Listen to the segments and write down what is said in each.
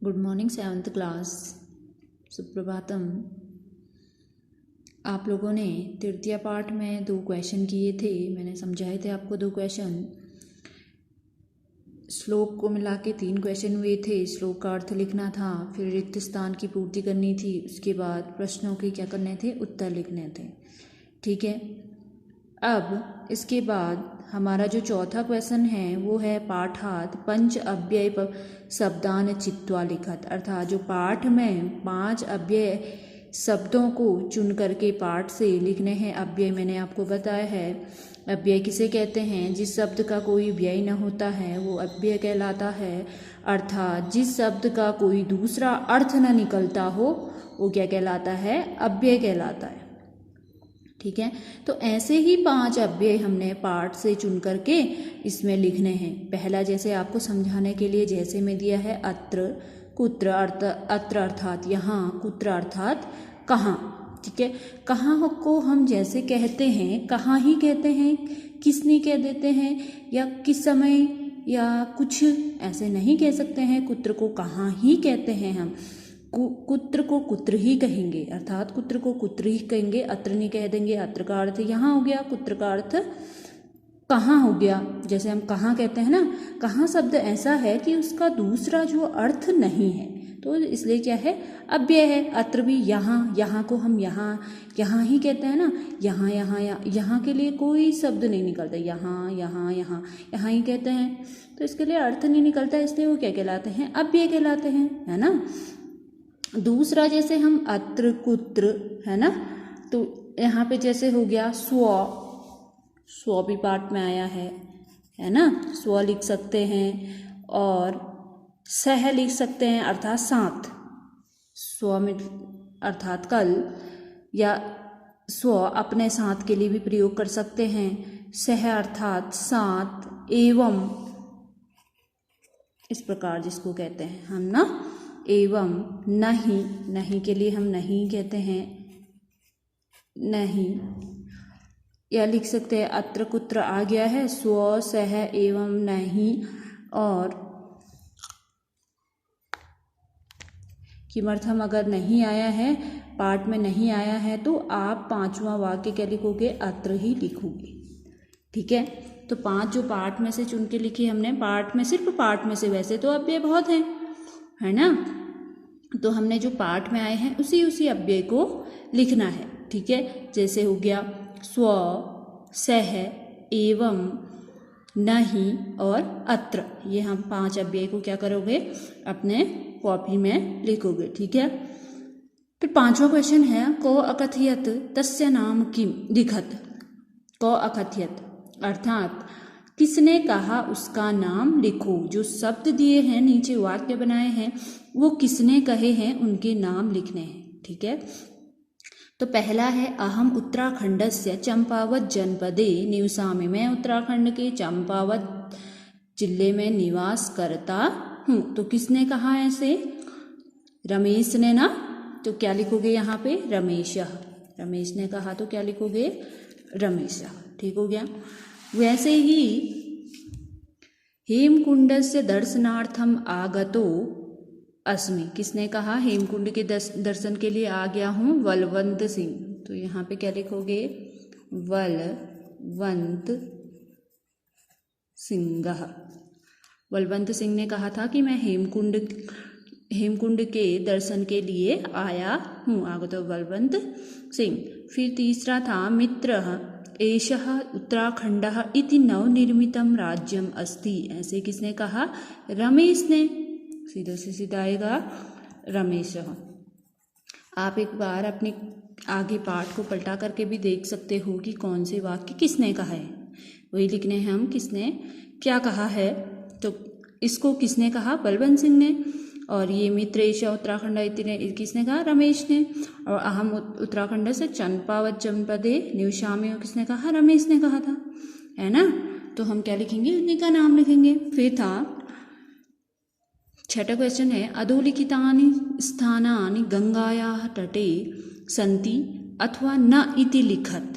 Good morning 7th class. Suprabhatam. आप लोगों ने तृतीय पाठ में 2 क्वेश्चन किए थे। मैंने समझाए थे आपको 2 क्वेश्चन। श्लोक को मिला के 3 क्वेश्चन हुए थे। श्लोक का अर्थ लिखना था, फिर रिक्त स्थान की पूर्ति करनी थी, उसके बाद प्रश्नों के क्या करने थे, उत्तर लिखने थे। ठीक है। अब इसके बाद हमारा जो चौथा क्वेश्चन है वो है पाठात पंच अव्यय शब्दान चित्वा लिखत, अर्थात जो पाठ में 5 अव्यय शब्दों को चुन करके पाठ से लिखने हैं। अव्यय मैंने आपको बताया है, अव्यय किसे कहते हैं? जिस शब्द का कोई व्यय न होता है वो अव्यय कहलाता है। अर्थात जिस शब्द का कोई दूसरा अर्थ न निकलता हो वो क्या कहलाता है? अव्यय कहलाता है। ठीक है। तो ऐसे ही 5 अव्यय हमने पाठ से चुन करके इसमें लिखने हैं। पहला जैसे आपको समझाने के लिए जैसे में दिया है अत्र, कुत्र, अत्र अर्थात यहाँ, कुत्र अर्थात कहाँ। ठीक है। कहाँ को हम जैसे कहते हैं, कहाँ ही कहते हैं, किसने कह देते हैं, या किस समय, या कुछ ऐसे नहीं कह सकते हैं। कुत्र को कहाँ ही कहते हैं हम, कुत्र को कुत्र ही कहेंगे, अर्थात कुत्र को कुत्र ही कहेंगे, अत्र नहीं कह देंगे। अत्र का अर्थ यहाँ हो गया, कुत्र का अर्थ कहाँ हो गया। जैसे हम कहाँ कहते हैं ना, कहाँ शब्द ऐसा है कि उसका दूसरा जो अर्थ नहीं है, तो इसलिए क्या है? अव्यय है। अत्र भी यहाँ, यहाँ को हम यहाँ यहाँ ही कहते हैं ना, यहाँ यहाँ यहाँ के लिए कोई शब्द नहीं निकलता, यहाँ यहाँ यहाँ यहाँ ही कहते हैं, तो इसके लिए अर्थ नहीं निकलता, इसलिए वो क्या कहलाते हैं? अव्यय कहलाते हैं, है ना। दूसरा जैसे हम अत्र, कुत्र, है ना, तो यहाँ पे जैसे हो गया स्व, स्व भी पाठ में आया है ना। स्व लिख सकते हैं और सह लिख सकते हैं, अर्थात साथ। स्व में अर्थात कल, या स्व अपने साथ के लिए भी प्रयोग कर सकते हैं। सह अर्थात साथ, एवं इस प्रकार जिसको कहते हैं हम ना। एवं नहीं, नहीं के लिए हम नहीं कहते हैं, नहीं। या लिख सकते हैं अत्र कुत्र आ गया है, स्व, सह, एवं, नहीं और किमर्थम अगर नहीं आया है, पाठ में नहीं आया है, तो आप 5वां वाक्य क्या लिखोगे? अत्र ही लिखोगे। ठीक है। तो 5 जो पाठ में से चुन के लिखी हमने, पाठ में, सिर्फ पाठ में से, वैसे तो अव्यय बहुत हैं, है ना, तो हमने जो पाठ में आए हैं उसी अव्यय को लिखना है। ठीक है। जैसे हो गया स्व, सह, एवं, नहीं और अत्र, ये हम 5 अव्यय को क्या करोगे? अपने कॉपी में लिखोगे। ठीक है। फिर 5वां क्वेश्चन है को अकथयत तस्य नाम किम लिखत। को अकथयत अर्थात किसने कहा उसका नाम लिखो। जो शब्द दिए हैं, नीचे वाक्य बनाए हैं, वो किसने कहे हैं उनके नाम लिखने हैं। ठीक है। तो पहला है अहम उत्तराखंडस्य चंपावत जनपदे निवसामि, मैं उत्तराखंड के चंपावत जिले में निवास करता हूँ। तो किसने कहा ऐसे? रमेश ने ना, तो क्या लिखोगे यहाँ पे? रमेश। रमेश ने कहा तो क्या लिखोगे? रमेश। ठीक हो गया। वैसे ही हेमकुंडस्य दर्शनार्थम आगतो अस्मि, किसने कहा? हेमकुंड के दर्शन के लिए आ गया हूँ, बलवंत सिंह। तो यहाँ पे क्या लिखोगे? बलवंत सिंह। बलवंत सिंह ने कहा था कि मैं हेमकुंड के दर्शन के लिए आया हूँ, आगतो बलवंत सिंह। फिर तीसरा था मित्र एषः उत्तराखंडः इति नवनिर्मितं राज्यम अस्ति, ऐसे किसने कहा? रमेश ने। सीधा से सीधा आएगा रमेश। आप एक बार अपने आगे पाठ को पलटा करके भी देख सकते हो कि कौन से वाक्य किसने कहा है, वही लिखने हैं हम, किसने क्या कहा है। तो इसको किसने कहा? बलवंत सिंह ने। और ये मित्र एषः उत्तराखंड इतने किसने कहा? रमेश ने। और अहम उत्तराखंड से चंपावत जनपदे निवसामि किसने कहा? रमेश ने कहा था, है ना। तो हम क्या लिखेंगे? उन्हीं का नाम लिखेंगे। फिर था 6ठा क्वेश्चन है अधोलिखितानि स्थानानि गंगायाः तटे सन्ति अथवा न इति लिखत।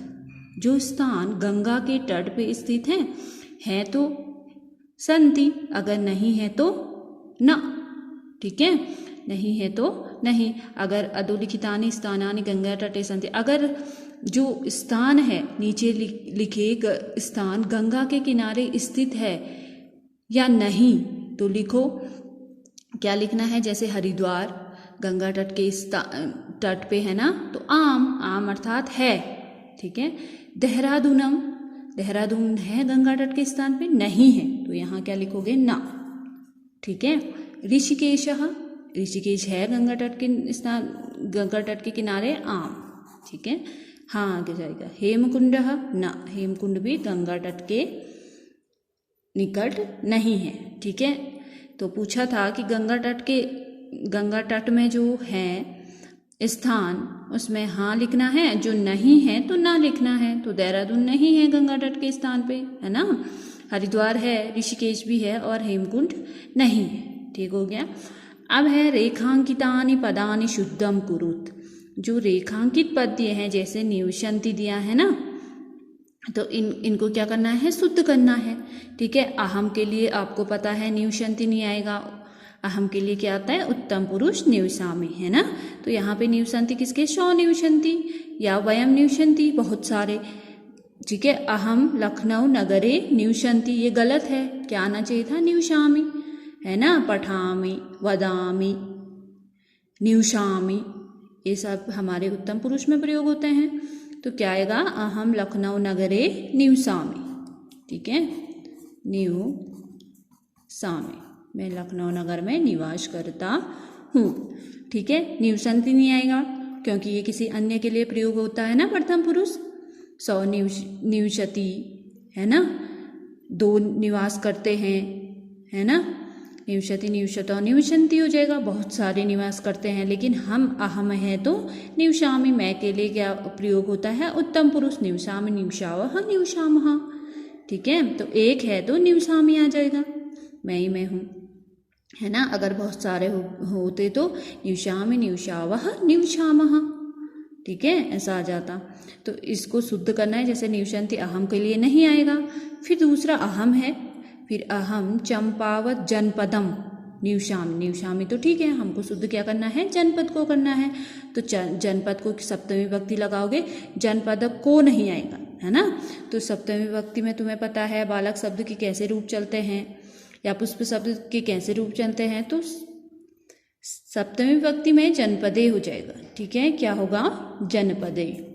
जो स्थान गंगा के तट पे स्थित है तो सन्ति, अगर नहीं है तो न। ठीक है, नहीं है तो नहीं। अगर अधोलिखितानि स्थानानि गंगा तटे सन्ति, अगर जो स्थान है नीचे लिखे स्थान गंगा के किनारे स्थित है या नहीं, तो लिखो क्या लिखना है। जैसे हरिद्वार गंगा तट के तट पे है ना, तो आम अर्थात है, ठीक है। देहरादून है गंगा तट के स्थान पे, नहीं है, तो यहाँ क्या लिखोगे, ना, ठीक है। ऋषिकेश है गंगा तट के किनारे, आम, ठीक है, हाँ आगे जाएगा। हेमकुंड ना, हेमकुंड भी गंगा तट के निकट नहीं है, ठीक है। तो पूछा था कि गंगा तट में जो है स्थान, उसमें हाँ लिखना है, जो नहीं है तो ना लिखना है। तो देहरादून नहीं है गंगा तट के स्थान पे, है ना। हरिद्वार है, ऋषिकेश भी है, और हेमकुंड नहीं है, ठीक हो गया। अब है रेखांकितानि पदानि शुद्धम कुरुत। जो रेखांकित पद दिए हैं, जैसे निवसन्ति दिया है ना, तो इनको क्या करना है, शुद्ध करना है, ठीक है। अहम के लिए आपको पता है निवसन्ति नहीं आएगा, अहम के लिए क्या आता है, उत्तम पुरुष निवसामि, है ना। तो यहाँ पे निवसन्ति किसके, सौ निवसन्ति या वयम निवसन्ति, बहुत सारे, ठीक है। अहम लखनऊ नगरे निवसन्ति, ये गलत है, क्या आना चाहिए था, निवसामि, है ना। पठामि, वदामि, निवसामि, ये सब हमारे उत्तम पुरुष में प्रयोग होते हैं। तो क्या आएगा, अहम लखनऊ नगरे निवसामि, ठीक है, निवसामि, मैं लखनऊ नगर में निवास करता हूँ, ठीक है। निवसन्ति नहीं आएगा क्योंकि ये किसी अन्य के लिए प्रयोग होता है ना, प्रथम पुरुष। सौ निवसति, है ना, दो निवास करते हैं, है ना। निवसति, निवसतो, निवसन्ति हो जाएगा, बहुत सारे निवास करते हैं। लेकिन हम अहम है तो निवसामि, मैं के लिए क्या प्रयोग होता है, उत्तम पुरुष, निवसामि, निवसावः, निवसामः, ठीक है। तो एक है तो निवसामि आ जाएगा, मैं ही मैं हूँ, है ना। अगर बहुत सारे होते तो निवसामि, निवसावः, निवसामः, ठीक है, ऐसा आ जाता। तो इसको शुद्ध करना है, जैसे निवसन्ति अहम के लिए नहीं आएगा। फिर दूसरा अहम है, फिर अहम चंपावत जनपदम निवसामि, निवसामि तो ठीक है, हमको शुद्ध क्या करना है, जनपद को करना है। तो जनपद को सप्तमी विभक्ति लगाओगे, जनपद को नहीं आएगा, है ना। तो सप्तमी विभक्ति में तुम्हें पता है बालक शब्द के कैसे रूप चलते हैं या पुष्प शब्द के कैसे रूप चलते हैं, तो सप्तमी विभक्ति में जनपदे हो जाएगा, ठीक है। क्या होगा, जनपदे,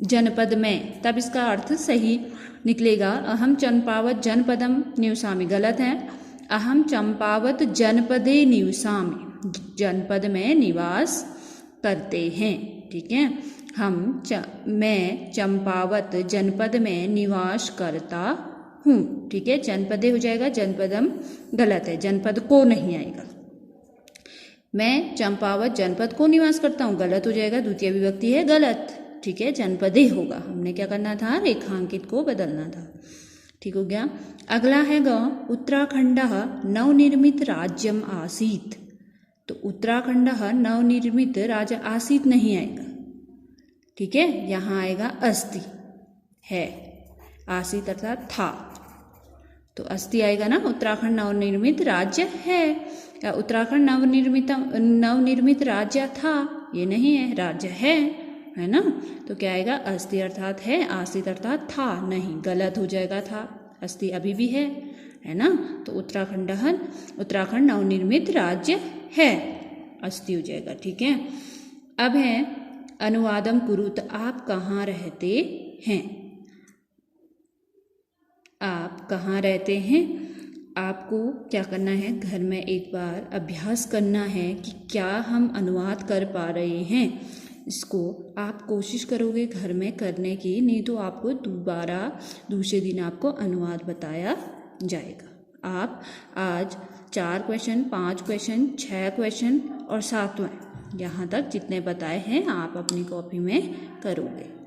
जनपद में, तब इसका अर्थ सही निकलेगा। अहम चंपावत जनपदम निवसामि, गलत है, अहम चंपावत जनपदे निवसामि, जनपद में निवास करते हैं, ठीक है। मैं चंपावत जनपद में निवास करता हूँ, ठीक है। जनपदे हो जाएगा, जनपदम गलत है, जनपद को नहीं आएगा। मैं चंपावत जनपद को निवास करता हूँ, गलत हो जाएगा, द्वितीय विभक्ति है, गलत, ठीक है, जनपदे होगा। हमने क्या करना था, रेखांकित को बदलना था, ठीक हो गया। अगला है उत्तराखंड नवनिर्मित राज्यम आसीत। तो उत्तराखंड नवनिर्मित राज्य आसीत नहीं आएगा, ठीक है, यहाँ आएगा अस्ति, है, आसीत अर्थात था, तो अस्ति आएगा ना। उत्तराखंड नवनिर्मित राज्य है, या उत्तराखंड नवनिर्मित राज्य था, ये नहीं है, राज्य है ना। तो क्या आएगा, अस्ति अर्थात है, आसीत अर्थात था नहीं, गलत हो जाएगा, था, अस्ति अभी भी है ना। तो उत्तराखंड नवनिर्मित राज्य है, अस्ति हो जाएगा, ठीक है। अब है अनुवादम कुरुत, आप कहाँ रहते हैं, आप कहाँ रहते हैं। आपको क्या करना है, घर में एक बार अभ्यास करना है कि क्या हम अनुवाद कर पा रहे हैं। इसको आप कोशिश करोगे घर में करने की, नहीं तो आपको दूसरे दिन आपको अनुवाद बताया जाएगा। आप आज 4 क्वेश्चन, 5 क्वेश्चन, 6 क्वेश्चन और 7वां, यहाँ तक जितने बताए हैं आप अपनी कॉपी में करोगे।